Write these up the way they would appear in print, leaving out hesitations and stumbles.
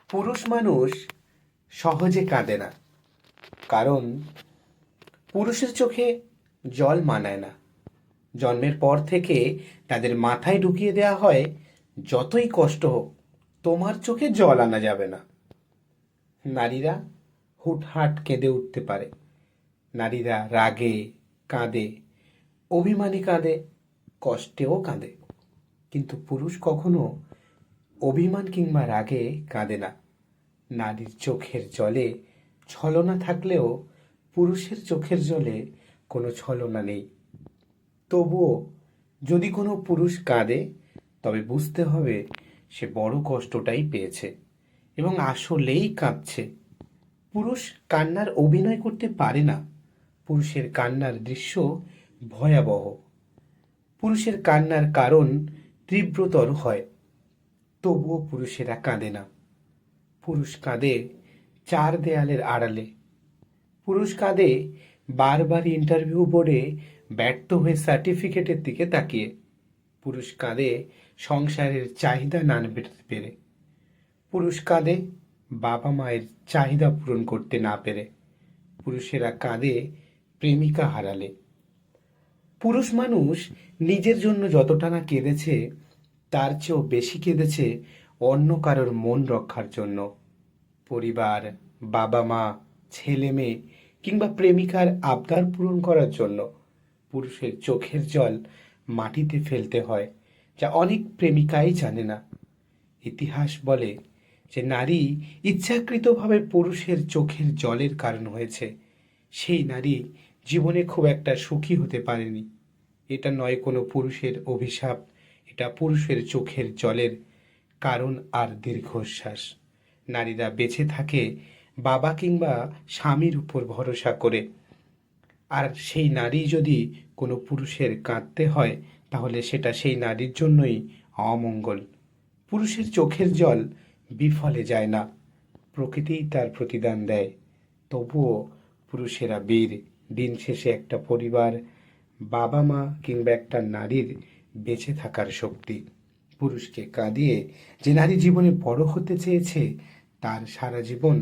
পুরুষ মানুষ সহজে কাঁদে না, কারণ পুরুষের চোখে জল মানায় না। জন্মের পর থেকে তাদের মাথায় ঢুকিয়ে দেওয়া হয়, যতই কষ্ট হোক তোমার চোখে জল আনা যাবে না। নারীরা হুটহাট কেঁদে উঠতে পারে, নারীরা রাগে কাঁদে, অভিমানী কাঁদে, কষ্টেও কাঁদে, কিন্তু পুরুষ কখনো অভিমান কিংবা রাগে কাঁদে না। নারীর চোখের জলে ছলনা থাকলেও পুরুষের চোখের জলে কোনো ছলনা নেই। তবুও যদি কোনো পুরুষ কাঁদে, তবে বুঝতে হবে সে বড় কষ্টটাই পেয়েছে এবং আসলেই কাঁদছে। পুরুষ কান্নার অভিনয় করতে পারে না। পুরুষের কান্নার দৃশ্য ভয়াবহ। পুরুষের কান্নার কারণ তীব্রতর হয়, তবুও পুরুষেরা কাঁদে না। পুরুষ কাঁদে চার দেয়ালের আড়ালে। পুরুষ কাঁদে বারবার ইন্টারভিউ বোর্ডে ব্যর্থ হয়ে সার্টিফিকেটের দিকে তাকিয়ে। পুরুষ কাঁদে সংসারের চাহিদা না মেটাতে পেরে। পুরুষ কাঁদে বাবা মায়ের চাহিদা পূরণ করতে না পেরে। পুরুষেরা কাঁদে প্রেমিকা হারালে। পুরুষ মানুষ নিজের জন্য যতটা না কেঁদেছে, তার চেয়েও বেশি কেঁদেছে অন্য কারোর মন রক্ষার জন্য। পরিবার, বাবা মা, ছেলে মেয়ে কিংবা প্রেমিকার আবদার পূরণ করার জন্য পুরুষের চোখের জল মাটিতে ফেলতে হয়, যা অনেক প্রেমিকাই জানে না। ইতিহাস বলে যে নারী ইচ্ছাকৃতভাবে পুরুষের চোখের জলের কারণ হয়েছে। সেই নারী জীবনে খুব একটা সুখী হতে পারেনি। এটা নয় কোনো পুরুষের অভিশাপ, এটা পুরুষের চোখের জলের কারণ আর দীর্ঘশ্বাস। নারীরা বেঁচে থাকে বাবা কিংবা স্বামীর উপর ভরসা করে, আর সেই নারী যদি কোনো পুরুষের কাঁদতে হয়, তাহলে সেটা সেই নারীর জন্যই অমঙ্গল। পুরুষের চোখের জল বিফলে যায় না, প্রকৃতিই তার প্রতিদান দেয়। তবুও পুরুষেরা বীর। দিন শেষে একটা পরিবার, বাবা মা কিংবা একটা নারীর বেঁচে থাকার শক্তি। পুরুষকে কাঁদিয়ে যে নারী জীবনে বড় হতে চেয়েছে, তার সারা জীবন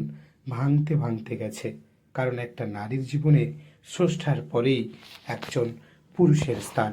ভাঙতে ভাঙতে গেছে, কারণ একটা নারীর জীবনে স্রষ্টার পরেই একজন পুরুষের স্থান।